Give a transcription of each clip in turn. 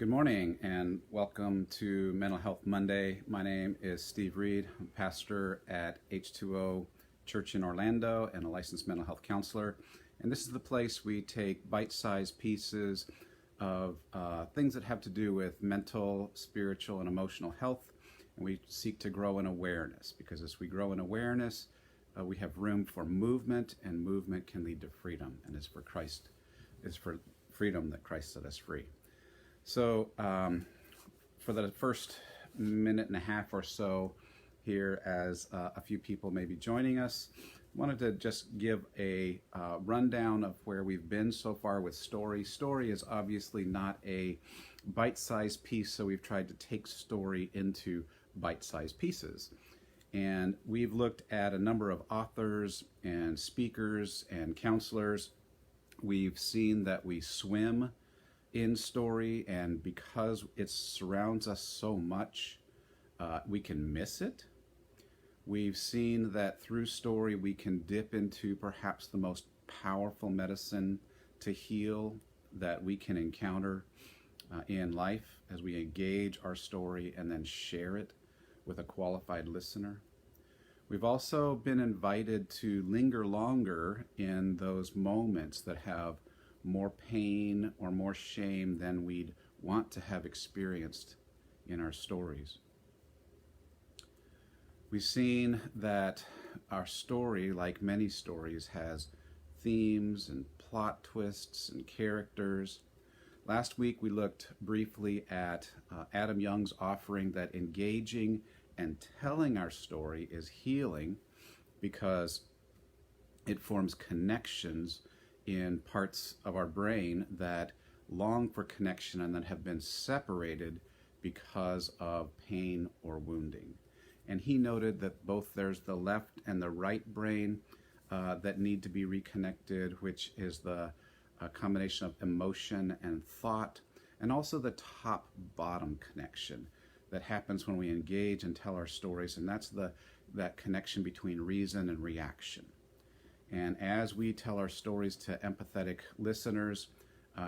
Good morning and welcome to Mental Health Monday. My name is Steve Reed. I'm pastor at H2O Church in Orlando and a licensed mental health counselor. And this is the place we take bite-sized pieces of things that have to do with mental, spiritual, and emotional health. And we seek to grow in awareness, because as we grow in awareness, we have room for movement, and movement can lead to freedom. And it's for freedom that Christ set us free. So for the first minute and a half or so here, as a few people may be joining us, I wanted to just give a rundown of where we've been so far with story. Story is obviously not a bite-sized piece, so we've tried to take story into bite-sized pieces. And we've looked at a number of authors and speakers and counselors. We've seen that we swim in story, and because it surrounds us so much, we can miss it. We've seen that through story we can dip into perhaps the most powerful medicine to heal that we can encounter in life as we engage our story and then share it with a qualified listener. We've also been invited to linger longer in those moments that have more pain or more shame than we'd want to have experienced in our stories. We've seen that our story, like many stories, has themes and plot twists and characters. Last week we looked briefly at Adam Young's offering that engaging and telling our story is healing, because it forms connections in parts of our brain that long for connection and that have been separated because of pain or wounding. And he noted that both there's the left and the right brain that need to be reconnected, which is the combination of emotion and thought, and also the top-bottom connection that happens when we engage and tell our stories, and that's that connection between reason and reaction. And as we tell our stories to empathetic listeners,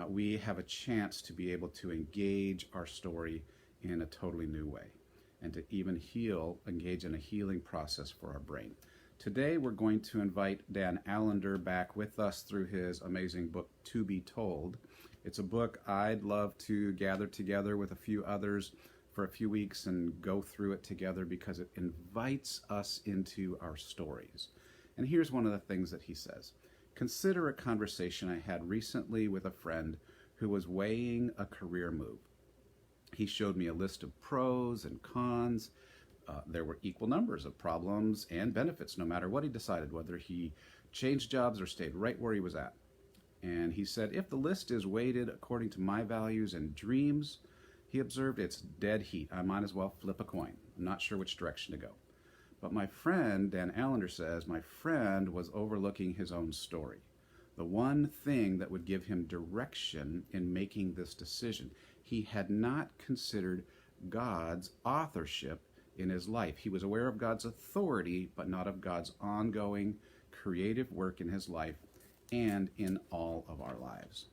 we have a chance to be able to engage our story in a totally new way, and to even engage in a healing process for our brain. Today we're going to invite Dan Allender back with us through his amazing book, To Be Told. It's a book I'd love to gather together with a few others for a few weeks and go through it together, because it invites us into our stories. And here's one of the things that he says. Consider a conversation I had recently with a friend who was weighing a career move. He showed me a list of pros and cons. There were equal numbers of problems and benefits, no matter what he decided, whether he changed jobs or stayed right where he was at. And he said, if the list is weighted according to my values and dreams, he observed, it's dead heat. I might as well flip a coin. I'm not sure which direction to go. But my friend, Dan Allender says, my friend was overlooking his own story, the one thing that would give him direction in making this decision. He had not considered God's authorship in his life. He was aware of God's authority, but not of God's ongoing creative work in his life and in all of our lives.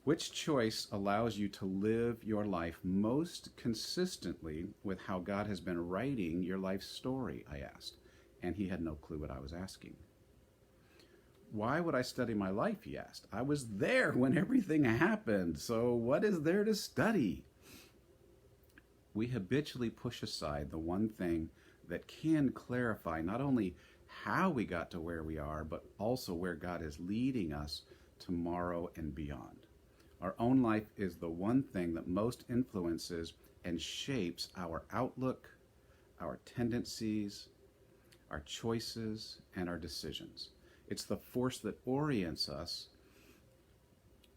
Which choice allows you to live your life most consistently with how God has been writing your life story, I asked. And he had no clue what I was asking. Why would I study my life, he asked. I was there when everything happened, so what is there to study? We habitually push aside the one thing that can clarify not only how we got to where we are, but also where God is leading us tomorrow and beyond. Our own life is the one thing that most influences and shapes our outlook, our tendencies, our choices, and our decisions. It's the force that orients us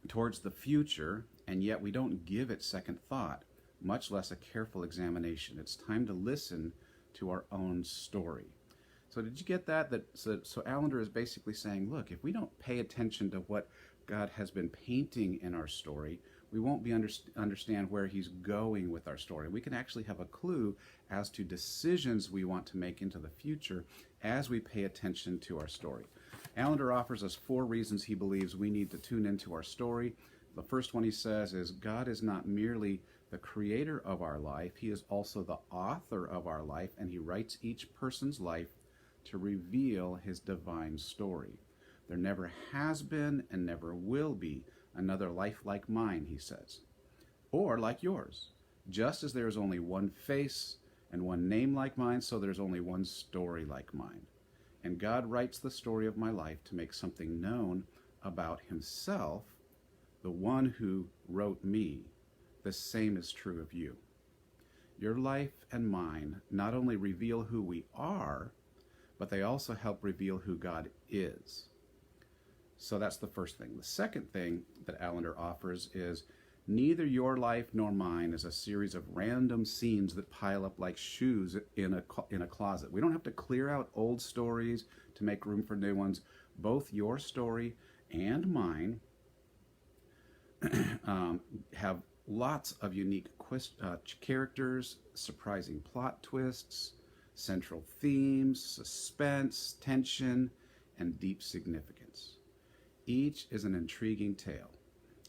towards the future, and yet we don't give it second thought, much less a careful examination. It's time to listen to our own story. So did you get that? So Allender is basically saying, look, if we don't pay attention to what God has been painting in our story, we won't be understand where he's going with our story. We can actually have a clue as to decisions we want to make into the future as we pay attention to our story. Allender offers us 4 reasons he believes we need to tune into our story. The first one he says is God is not merely the creator of our life, he is also the author of our life, and he writes each person's life to reveal his divine story. There never has been and never will be another life like mine, he says, or like yours. Just as there is only one face and one name like mine, so there's only one story like mine. And God writes the story of my life to make something known about himself, the one who wrote me. The same is true of you. Your life and mine not only reveal who we are, but they also help reveal who God is. So that's the first thing. The second thing that Allender offers is neither your life nor mine is a series of random scenes that pile up like shoes in a closet. We don't have to clear out old stories to make room for new ones. Both your story and mine have lots of unique characters, surprising plot twists, central themes, suspense, tension, and deep significance. Each is an intriguing tale,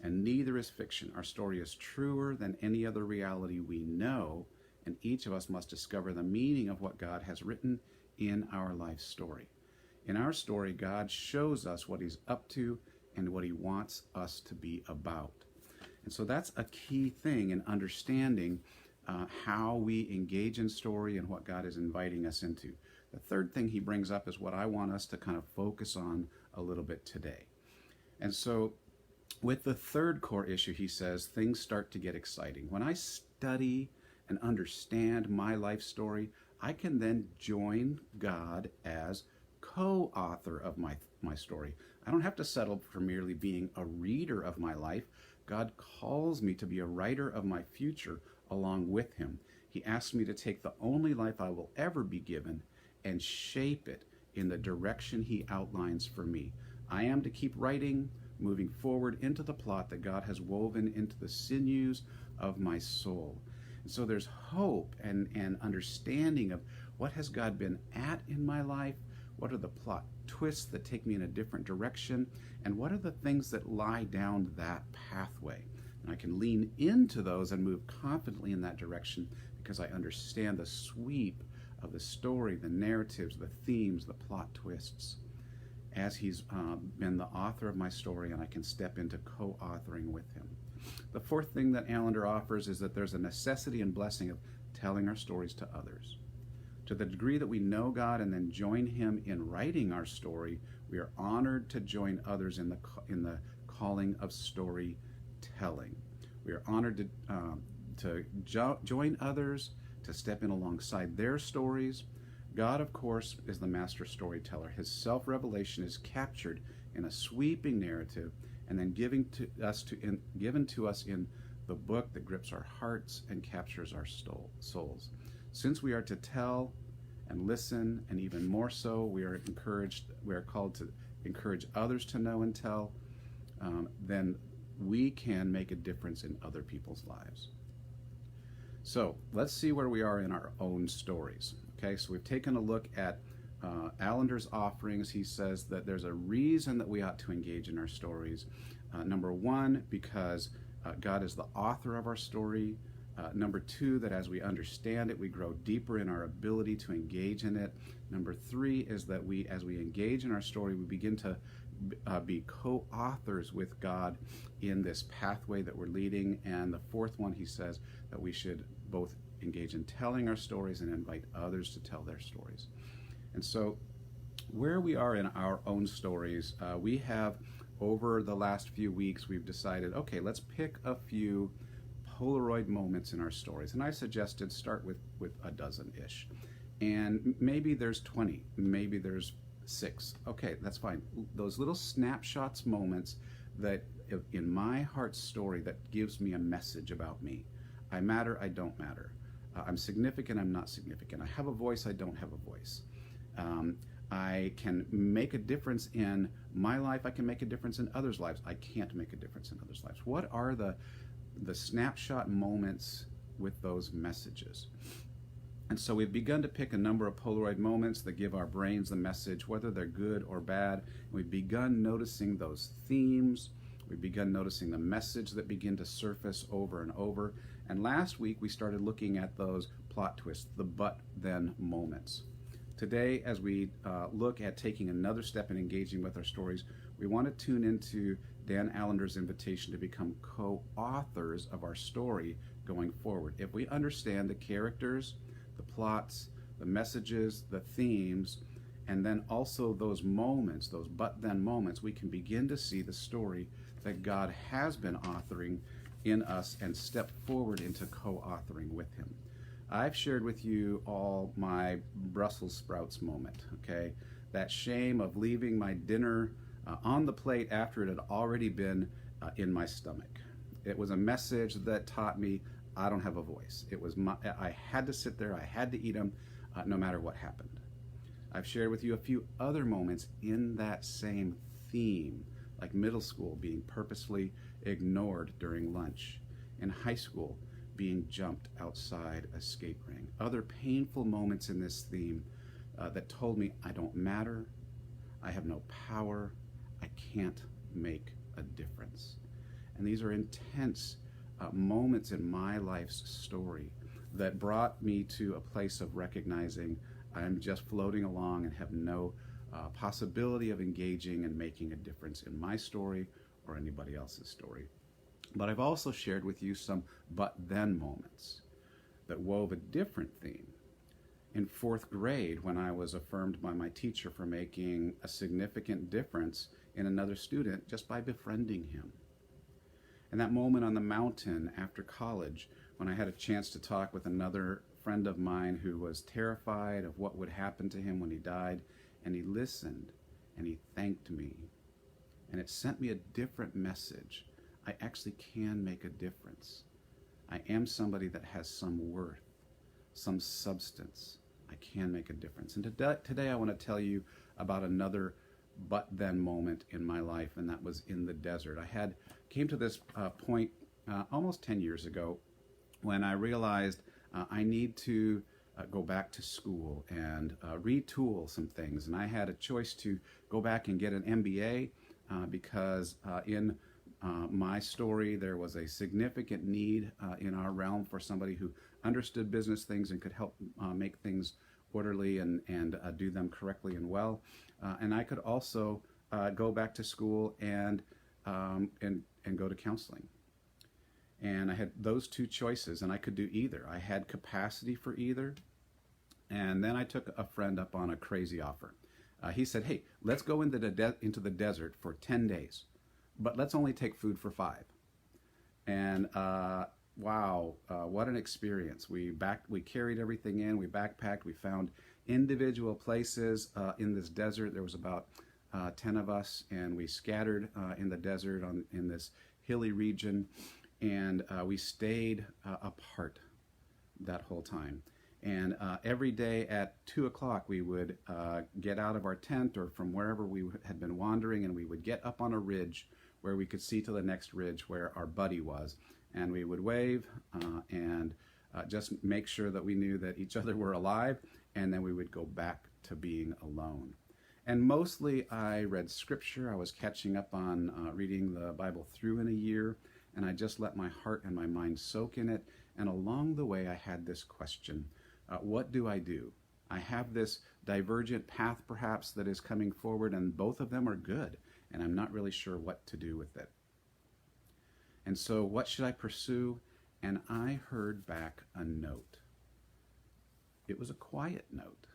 and neither is fiction. Our story is truer than any other reality we know, and each of us must discover the meaning of what God has written in our life story. In our story, God shows us what he's up to and what he wants us to be about. And so that's a key thing in understanding how we engage in story and what God is inviting us into. The third thing he brings up is what I want us to kind of focus on a little bit today. And so with the third core issue, he says, things start to get exciting. When I study and understand my life story, I can then join God as co-author of my story. I don't have to settle for merely being a reader of my life. God calls me to be a writer of my future along with him. He asks me to take the only life I will ever be given and shape it in the direction he outlines for me. I am to keep writing, moving forward into the plot that God has woven into the sinews of my soul. And so there's hope and understanding of what has God been at in my life, what are the plot twists that take me in a different direction, and what are the things that lie down that pathway. And I can lean into those and move confidently in that direction because I understand the sweep of the story, the narratives, the themes, the plot twists, as he's been the author of my story, and I can step into co-authoring with him. The fourth thing that Allender offers is that there's a necessity and blessing of telling our stories to others. To the degree that we know God and then join him in writing our story, we are honored to join others in the calling of storytelling. We are honored to join others, to step in alongside their stories. God, of course, is the master storyteller. His self-revelation is captured in a sweeping narrative and then given to us in the book that grips our hearts and captures our souls. Since we are to tell and listen, and even more so, we are called to encourage others to know and tell, then we can make a difference in other people's lives. So let's see where we are in our own stories. Okay, so we've taken a look at Allender's offerings. He says that there's a reason that we ought to engage in our stories. Number one, because God is the author of our story. Number two, that as we understand it, we grow deeper in our ability to engage in it. Number three is that as we engage in our story, we begin to be co-authors with God in this pathway that we're leading. And the fourth one, he says that we should both engage in telling our stories and invite others to tell their stories. And so where we are in our own stories, we have, over the last few weeks, we've decided, okay, let's pick a few Polaroid moments in our stories. And I suggested start with a dozen-ish. And maybe there's 20, maybe there's 6. Okay, that's fine. Those little snapshots, moments that in my heart's story that gives me a message about me. I matter, I don't matter. I'm significant, I'm not significant. I have a voice, I don't have a voice. I can make a difference in my life, I can make a difference in others' lives. I can't make a difference in others' lives. What are the snapshot moments with those messages? And so we've begun to pick a number of Polaroid moments that give our brains the message, whether they're good or bad. We've begun noticing those themes, We began noticing the message that began to surface over and over. And last week we started looking at those plot twists, the but then moments. Today, as we look at taking another step in engaging with our stories, we want to tune into Dan Allender's invitation to become co-authors of our story going forward. If we understand the characters, the plots, the messages, the themes, and then also those moments, those but then moments, we can begin to see the story that God has been authoring in us and step forward into co-authoring with him. I've shared with you all my Brussels sprouts moment, okay? That shame of leaving my dinner on the plate after it had already been in my stomach. It was a message that taught me I don't have a voice. I had to sit there, I had to eat them, no matter what happened. I've shared with you a few other moments in that same theme, like middle school being purposely ignored during lunch, in high school being jumped outside a skate ring. Other painful moments in this theme that told me I don't matter, I have no power, I can't make a difference. And these are intense moments in my life's story that brought me to a place of recognizing I'm just floating along and have no possibility of engaging and making a difference in my story or anybody else's story. But I've also shared with you some but then moments that wove a different theme. In fourth grade, when I was affirmed by my teacher for making a significant difference in another student just by befriending him. And that moment on the mountain after college, when I had a chance to talk with another friend of mine who was terrified of what would happen to him when he died, and he listened and he thanked me. And it sent me a different message. I actually can make a difference. I am somebody that has some worth, some substance. I can make a difference. And today I want to tell you about another but then moment in my life, and that was in the desert. I came to this point almost 10 years ago when I realized I need to go back to school and retool some things. And I had a choice to go back and get an MBA because in my story there was a significant need in our realm for somebody who understood business things and could help make things orderly and do them correctly and well. And I could also go back to school and go to counseling. And I had those two choices, and I could do either. I had capacity for either. And then I took a friend up on a crazy offer. He said, hey, let's go into the desert for 10 days, but let's only take food for 5. And wow, what an experience. We carried everything in, we backpacked, we found individual places in this desert. There was about 10 of us, and we scattered in the desert in this hilly region. And we stayed apart that whole time. And every day at 2 o'clock, we would get out of our tent or from wherever we had been wandering, and we would get up on a ridge where we could see to the next ridge where our buddy was. And we would wave and just make sure that we knew that each other were alive, and then we would go back to being alone. And mostly I read scripture. I was catching up on reading the Bible through in a year. And I just let my heart and my mind soak in it. And along the way, I had this question, what do I do? I have this divergent path, perhaps, that is coming forward, and both of them are good, and I'm not really sure what to do with it. And so what should I pursue? And I heard back a note. It was a quiet note.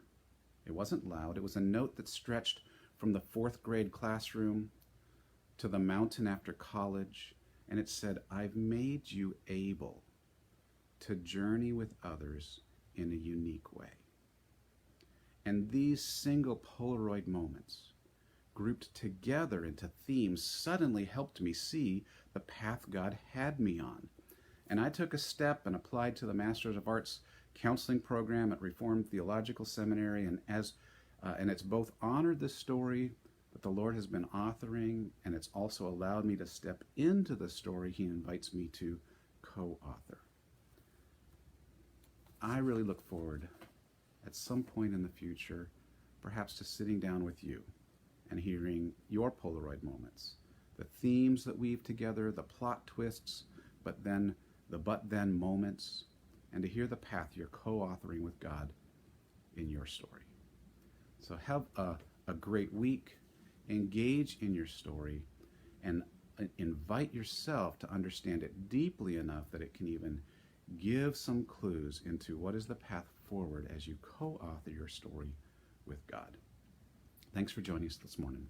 It wasn't loud. It was a note that stretched from the 4th grade classroom to the mountain after college. And it said, I've made you able to journey with others in a unique way. And these single Polaroid moments, grouped together into themes, suddenly helped me see the path God had me on. And I took a step and applied to the Master's of Arts counseling program at Reformed Theological Seminary. And it's both honored the story that the Lord has been authoring, and it's also allowed me to step into the story He invites me to co-author. I really look forward at some point in the future, perhaps to sitting down with you and hearing your Polaroid moments the themes that weave together, the plot twists, but then moments, and to hear the path you're co-authoring with God in your story. So have a great week. Engage in your story and invite yourself to understand it deeply enough that it can even give some clues into what is the path forward as you co-author your story with God. Thanks for joining us this morning.